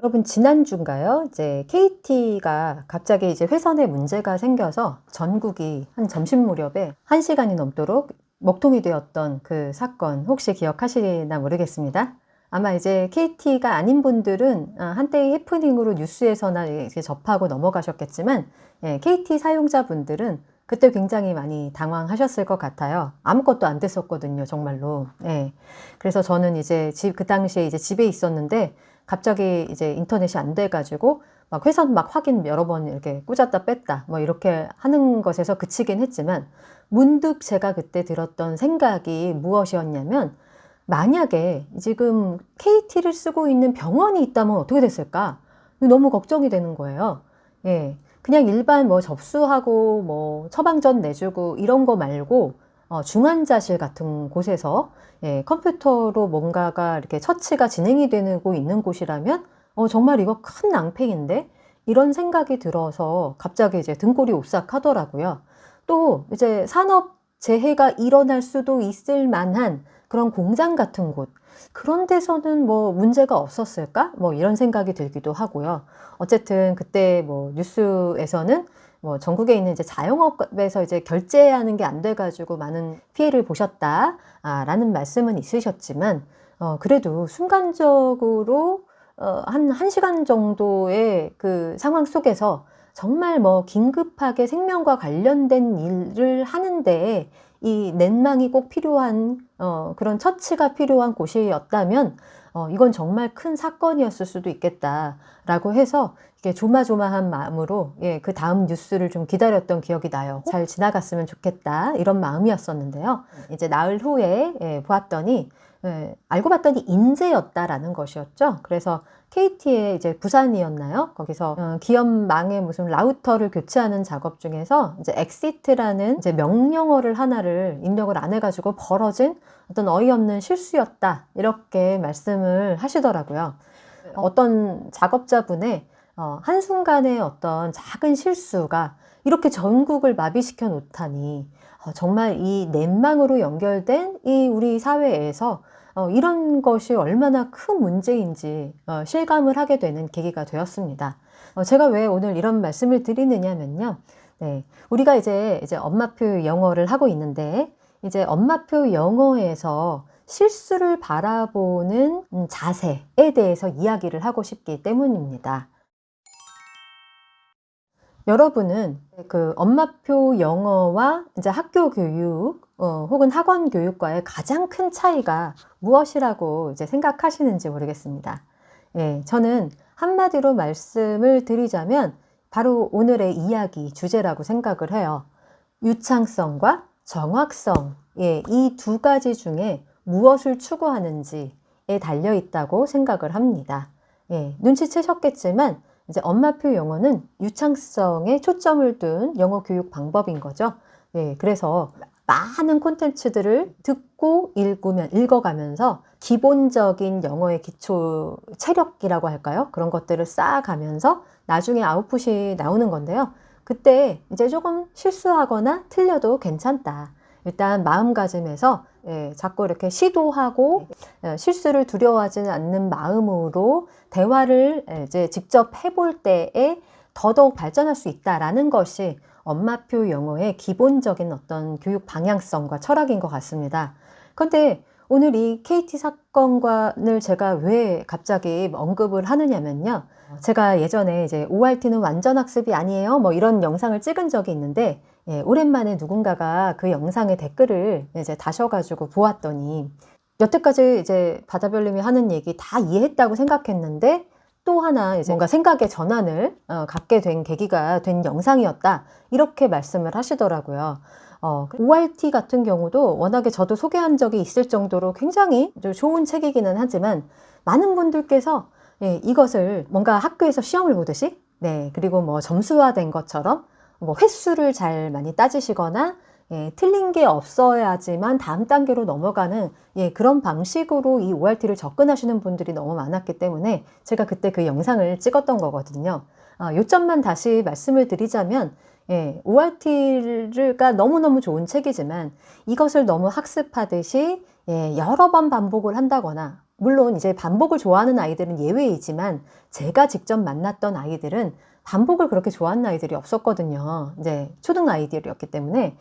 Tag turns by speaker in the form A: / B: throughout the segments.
A: 여러분 지난주인가요? 이제 KT가 갑자기 이제 회선에 문제가 생겨서 전국이 한 점심 무렵에 1시간이 넘도록 먹통이 되었던 그 사건 혹시 기억하시나 모르겠습니다. 아마 이제 KT가 아닌 분들은 한때의 해프닝으로 뉴스에서나 이렇게 접하고 넘어가셨겠지만, KT 사용자분들은 그때 굉장히 많이 당황하셨을 것 같아요. 아무것도 안 됐었거든요, 정말로. 그래서 저는 이제 그 당시에 이제 집에 있었는데 갑자기 이제 인터넷이 안 돼가지고 막 회선 막 확인 여러 번 이렇게 꽂았다 뺐다 뭐 이렇게 하는 것에서 그치긴 했지만, 문득 제가 그때 들었던 생각이 무엇이었냐면, 만약에 지금 KT를 쓰고 있는 병원이 있다면 어떻게 됐을까? 너무 걱정이 되는 거예요. 그냥 일반 뭐 접수하고 뭐 처방전 내주고 이런 거 말고 중환자실 같은 곳에서 컴퓨터로 뭔가가 이렇게 처치가 진행이 되고 있는 곳이라면 정말 이거 큰 낭패인데, 이런 생각이 들어서 갑자기 이제 등골이 오싹하더라고요. 또 이제 산업 재해가 일어날 수도 있을 만한 그런 공장 같은 곳, 그런 데서는 뭐 문제가 없었을까? 뭐 이런 생각이 들기도 하고요. 어쨌든 그때 뭐 뉴스에서는 뭐 전국에 있는 이제 자영업에서 이제 결제하는 게 안 돼가지고 많은 피해를 보셨다라는 말씀은 있으셨지만, 그래도 순간적으로 한 1시간 정도의 그 상황 속에서 정말 뭐 긴급하게 생명과 관련된 일을 하는데 이 넷망이 꼭 필요한 그런 처치가 필요한 곳이었다면 이건 정말 큰 사건이었을 수도 있겠다라고 해서 이게 조마조마한 마음으로 그 다음 뉴스를 좀 기다렸던 기억이 나요. 잘 지나갔으면 좋겠다 이런 마음이었었는데요. 이제 나흘 후에 보았더니 알고 봤더니 인재였다라는 것이었죠. 그래서 KT의 이제 부산이었나요? 거기서 기업망의 무슨 라우터를 교체하는 작업 중에서 이제 엑시트라는 이제 명령어를 하나를 입력을 안 해가지고 벌어진 어떤 어이없는 실수였다, 이렇게 말씀을 하시더라고요. 어떤 작업자분의 한순간의 어떤 작은 실수가 이렇게 전국을 마비시켜 놓다니, 정말 이 넷망으로 연결된 이 우리 사회에서 이런 것이 얼마나 큰 문제인지 실감을 하게 되는 계기가 되었습니다. 제가 왜 오늘 이런 말씀을 드리느냐면요. 우리가 이제 엄마표 영어를 하고 있는데, 이제 엄마표 영어에서 실수를 바라보는 자세에 대해서 이야기를 하고 싶기 때문입니다. 여러분은 그 엄마표 영어와 이제 학교 교육 혹은 학원 교육과의 가장 큰 차이가 무엇이라고 이제 생각하시는지 모르겠습니다. 저는 한마디로 말씀을 드리자면 바로 오늘의 이야기 주제라고 생각을 해요. 유창성과 정확성, 이 두 가지 중에 무엇을 추구하는지에 달려 있다고 생각을 합니다. 눈치채셨겠지만 이제 엄마표 영어는 유창성에 초점을 둔 영어 교육 방법인 거죠. 그래서 많은 콘텐츠들을 듣고 읽어가면서 기본적인 영어의 기초 체력이라고 할까요? 그런 것들을 쌓아가면서 나중에 아웃풋이 나오는 건데요. 그때 이제 조금 실수하거나 틀려도 괜찮다. 일단 마음가짐에서 자꾸 이렇게 시도하고 실수를 두려워하지는 않는 마음으로 대화를 이제 직접 해볼 때에 더더욱 발전할 수 있다라는 것이 엄마표 영어의 기본적인 어떤 교육 방향성과 철학인 것 같습니다. 그런데 오늘 이 KT 사건을 제가 왜 갑자기 언급을 하느냐면요. 제가 예전에 이제 ORT는 완전 학습이 아니에요, 뭐 이런 영상을 찍은 적이 있는데, 오랜만에 누군가가 그 영상에 댓글을 이제 다셔가지고 보았더니, 여태까지 이제 바다별님이 하는 얘기 다 이해했다고 생각했는데 또 하나 이제 뭔가 생각의 전환을 갖게 된 계기가 된 영상이었다, 이렇게 말씀을 하시더라고요. ORT 같은 경우도 워낙에 저도 소개한 적이 있을 정도로 굉장히 좋은 책이기는 하지만, 많은 분들께서 이것을 뭔가 학교에서 시험을 보듯이, 그리고 뭐 점수화된 것처럼 뭐 횟수를 잘 많이 따지시거나 틀린 게 없어야지만 다음 단계로 넘어가는 그런 방식으로 이 ORT를 접근하시는 분들이 너무 많았기 때문에 제가 그때 그 영상을 찍었던 거거든요. 요점만 다시 말씀을 드리자면, ORT가 너무너무 좋은 책이지만 이것을 너무 학습하듯이 여러 번 반복을 한다거나 물론 이제 반복을 좋아하는 아이들은 예외이지만 제가 직접 만났던 아이들은 반복을 그렇게 좋아하는 아이들이 없었거든요. 이제 초등 아이들이었기 때문에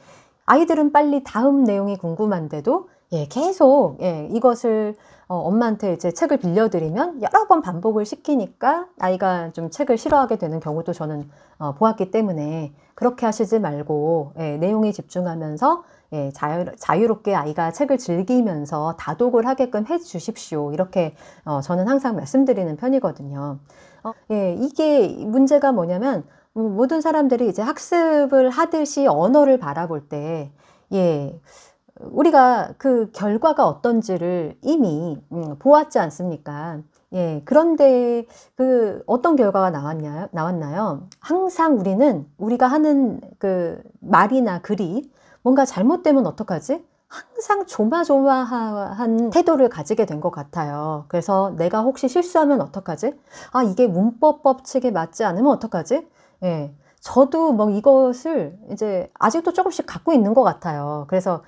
A: 아이들은 빨리 다음 내용이 궁금한데도 계속 이것을 엄마한테 이제 책을 빌려드리면 여러 번 반복을 시키니까 아이가 좀 책을 싫어하게 되는 경우도 저는 보았기 때문에 그렇게 하시지 말고 내용에 집중하면서 자유롭게 아이가 책을 즐기면서 다독을 하게끔 해 주십시오. 이렇게 저는 항상 말씀드리는 편이거든요. 이게 문제가 뭐냐면 모든 사람들이 이제 학습을 하듯이 언어를 바라볼 때 우리가 그 결과가 어떤지를 이미 보았지 않습니까? 그런데 그 어떤 결과가 나왔나요? 항상 우리가 하는 그 말이나 글이 뭔가 잘못되면 어떡하지? 항상 조마조마한 태도를 가지게 된 것 같아요. 그래서 내가 혹시 실수하면 어떡하지? 아, 이게 문법 법칙에 맞지 않으면 어떡하지? 저도 뭐 이것을 이제 아직도 조금씩 갖고 있는 것 같아요. 그래서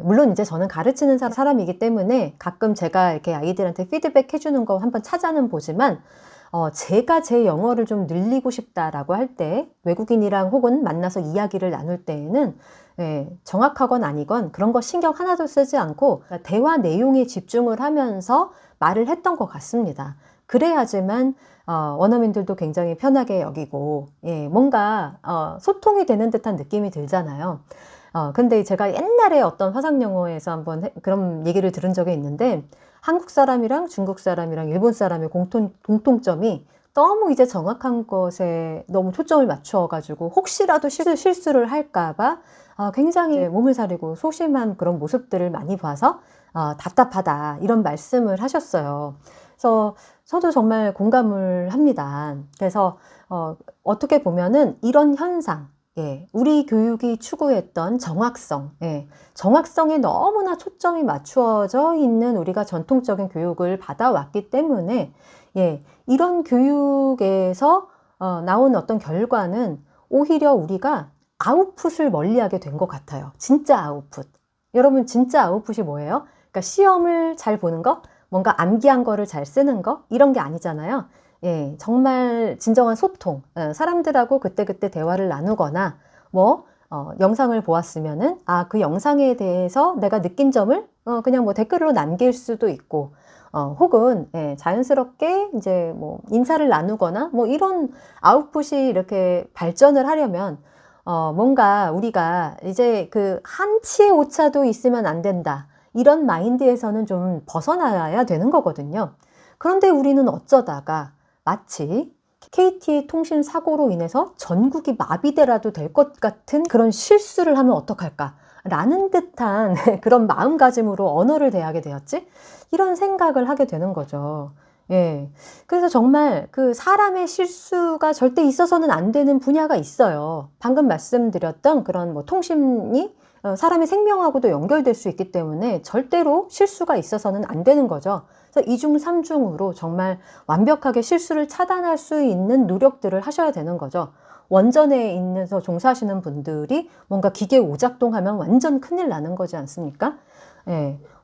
A: 물론 이제 저는 가르치는 사람이기 때문에 가끔 제가 이렇게 아이들한테 피드백 해주는 거 한번 찾아는 보지만 제가 제 영어를 좀 늘리고 싶다라고 할 때 외국인이랑 혹은 만나서 이야기를 나눌 때에는 정확하건 아니건 그런 거 신경 하나도 쓰지 않고 대화 내용에 집중을 하면서 말을 했던 것 같습니다. 그래야지만 원어민들도 굉장히 편하게 여기고 뭔가 소통이 되는 듯한 느낌이 들잖아요. 근데 제가 옛날에 어떤 화상 영어에서 한번 그런 얘기를 들은 적이 있는데 한국 사람이랑 중국 사람이랑 일본 사람의 공통점이 너무 이제 정확한 것에 너무 초점을 맞춰가지고 혹시라도 실수를 할까봐 굉장히 몸을 사리고 소심한 그런 모습들을 많이 봐서 답답하다 이런 말씀을 하셨어요. 그래서 저도 정말 공감을 합니다. 그래서 어떻게 보면은 이런 현상, 우리 교육이 추구했던 정확성, 정확성에 너무나 초점이 맞추어져 있는 우리가 전통적인 교육을 받아왔기 때문에 이런 교육에서 나온 어떤 결과는 오히려 우리가 아웃풋을 멀리하게 된 것 같아요. 진짜 아웃풋. 여러분 진짜 아웃풋이 뭐예요? 그러니까 시험을 잘 보는 거, 뭔가 암기한 거를 잘 쓰는 거 이런 게 아니잖아요. 정말 진정한 소통, 사람들하고 그때그때 대화를 나누거나 뭐 영상을 보았으면은 그 영상에 대해서 내가 느낀 점을 그냥 뭐 댓글로 남길 수도 있고 혹은 자연스럽게 이제 뭐 인사를 나누거나 뭐 이런 아웃풋이 이렇게 발전을 하려면 뭔가 우리가 이제 그 한치의 오차도 있으면 안 된다. 이런 마인드에서는 좀 벗어나야 되는 거거든요. 그런데 우리는 어쩌다가 마치 KT의 통신 사고로 인해서 전국이 마비되라도 될 것 같은 그런 실수를 하면 어떡할까? 라는 듯한 그런 마음가짐으로 언어를 대하게 되었지? 이런 생각을 하게 되는 거죠. 그래서 정말 그 사람의 실수가 절대 있어서는 안 되는 분야가 있어요. 방금 말씀드렸던 그런 뭐 통신이 사람의 생명하고도 연결될 수 있기 때문에 절대로 실수가 있어서는 안 되는 거죠. 그래서 이중 삼중으로 정말 완벽하게 실수를 차단할 수 있는 노력들을 하셔야 되는 거죠. 원전에 있는서 종사하시는 분들이 뭔가 기계 오작동하면 완전 큰일 나는 거지 않습니까?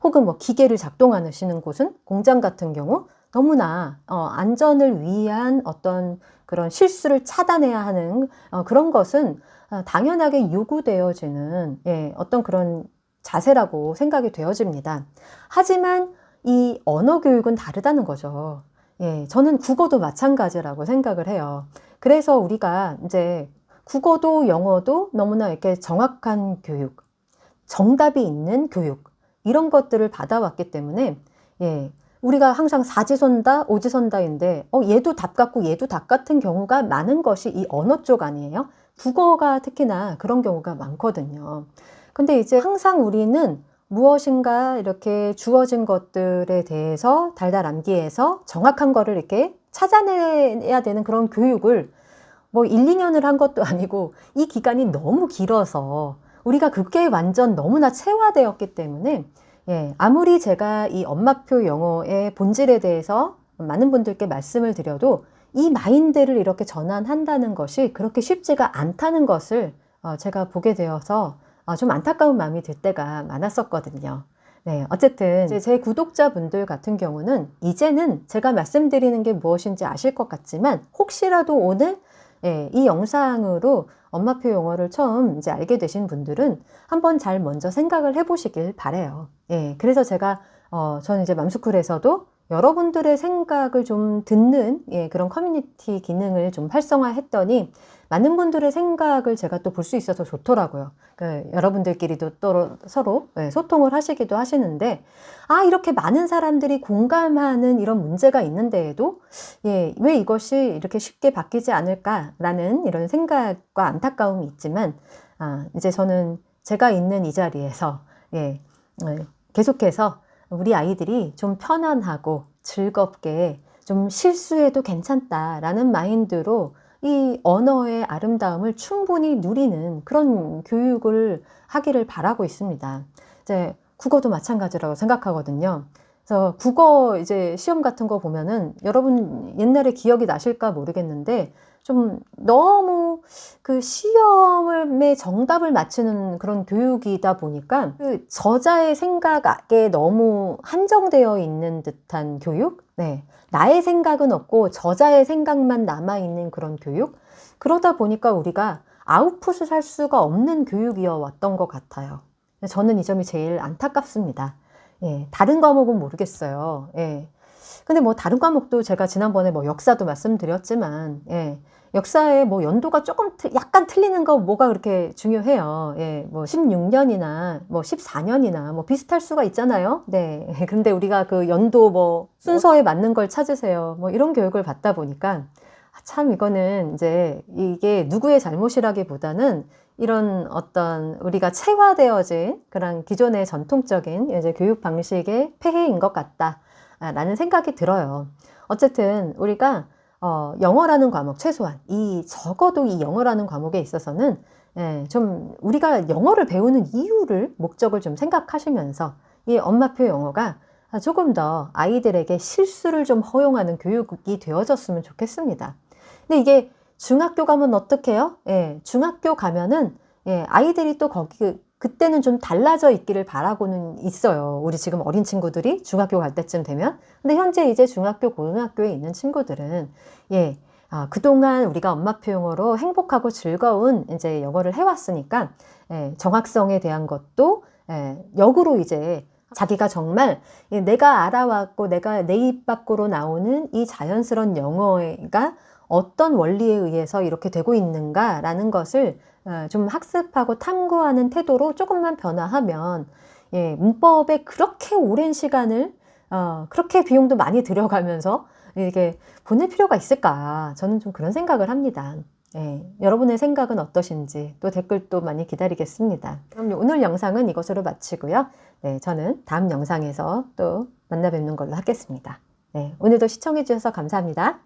A: 혹은 뭐 기계를 작동하시는 곳은 공장 같은 경우 너무나 안전을 위한 어떤 그런 실수를 차단해야 하는 그런 것은 당연하게 요구되어지는 어떤 그런 자세라고 생각이 되어집니다. 하지만 이 언어 교육은 다르다는 거죠. 저는 국어도 마찬가지라고 생각을 해요. 그래서 우리가 이제 국어도 영어도 너무나 이렇게 정확한 교육, 정답이 있는 교육, 이런 것들을 받아왔기 때문에 우리가 항상 사지선다, 오지선다인데 얘도 답 같고 얘도 답 같은 경우가 많은 것이 이 언어 쪽 아니에요? 국어가 특히나 그런 경우가 많거든요. 근데 이제 항상 우리는 무엇인가 이렇게 주어진 것들에 대해서 달달 암기해서 정확한 거를 이렇게 찾아내야 되는 그런 교육을 뭐 1, 2년을 한 것도 아니고 이 기간이 너무 길어서 우리가 그게 완전 너무나 체화되었기 때문에 아무리 제가 이 엄마표 영어의 본질에 대해서 많은 분들께 말씀을 드려도 이 마인드를 이렇게 전환한다는 것이 그렇게 쉽지가 않다는 것을 제가 보게 되어서 좀 안타까운 마음이 들 때가 많았었거든요. 네, 어쨌든 이제 제 구독자분들 같은 경우는 이제는 제가 말씀드리는 게 무엇인지 아실 것 같지만 혹시라도 오늘 이 영상으로 엄마표 용어를 처음 이제 알게 되신 분들은 한번 잘 먼저 생각을 해보시길 바래요. 그래서 제가 저는 이제 맘스쿨에서도 여러분들의 생각을 좀 듣는 그런 커뮤니티 기능을 좀 활성화했더니 많은 분들의 생각을 제가 또 볼 수 있어서 좋더라고요. 여러분들끼리도 또 서로 소통을 하시기도 하시는데, 이렇게 많은 사람들이 공감하는 이런 문제가 있는데에도 왜 이것이 이렇게 쉽게 바뀌지 않을까라는 이런 생각과 안타까움이 있지만, 이제 저는 제가 있는 이 자리에서 계속해서 우리 아이들이 좀 편안하고 즐겁게 좀 실수해도 괜찮다라는 마인드로 이 언어의 아름다움을 충분히 누리는 그런 교육을 하기를 바라고 있습니다. 이제 국어도 마찬가지라고 생각하거든요. 그래서 국어 이제 시험 같은 거 보면은 여러분 옛날에 기억이 나실까 모르겠는데 좀 너무 그 시험의 정답을 맞추는 그런 교육이다 보니까 그 저자의 생각에 너무 한정되어 있는 듯한 교육? 나의 생각은 없고 저자의 생각만 남아있는 그런 교육? 그러다 보니까 우리가 아웃풋을 할 수가 없는 교육이어 왔던 것 같아요. 저는 이 점이 제일 안타깝습니다. 다른 과목은 모르겠어요. 근데 뭐 다른 과목도 제가 지난번에 뭐 역사도 말씀드렸지만, 역사의 뭐 연도가 조금 약간 틀리는 거 뭐가 그렇게 중요해요. 뭐 16년이나 뭐 14년이나 뭐 비슷할 수가 있잖아요. 근데 우리가 그 연도 뭐 순서에 맞는 걸 찾으세요. 뭐 이런 교육을 받다 보니까 참 이거는 이제 이게 누구의 잘못이라기보다는 이런 어떤 우리가 체화되어진 그런 기존의 전통적인 이제 교육 방식의 폐해인 것 같다라는 생각이 들어요. 어쨌든 우리가 영어라는 과목 최소한 적어도 이 영어라는 과목에 있어서는 좀 우리가 영어를 배우는 이유를 목적을 좀 생각하시면서 이 엄마표 영어가 조금 더 아이들에게 실수를 좀 허용하는 교육이 되어졌으면 좋겠습니다. 근데 이게 중학교 가면 어떡해요? 중학교 가면은 아이들이 또 그때는 좀 달라져 있기를 바라고는 있어요. 우리 지금 어린 친구들이 중학교 갈 때쯤 되면. 근데 현재 이제 중학교, 고등학교에 있는 친구들은 그동안 우리가 엄마표 영어로 행복하고 즐거운 이제 영어를 해왔으니까 정확성에 대한 것도 역으로 이제 자기가 정말 내가 알아왔고 내가 내 입 밖으로 나오는 이 자연스러운 영어가 어떤 원리에 의해서 이렇게 되고 있는가라는 것을 좀 학습하고 탐구하는 태도로 조금만 변화하면 문법에 그렇게 오랜 시간을 그렇게 비용도 많이 들여가면서 이렇게 보낼 필요가 있을까? 저는 좀 그런 생각을 합니다. 여러분의 생각은 어떠신지 또 댓글도 많이 기다리겠습니다. 그럼 오늘 영상은 이것으로 마치고요. 저는 다음 영상에서 또 만나 뵙는 걸로 하겠습니다. 오늘도 시청해 주셔서 감사합니다.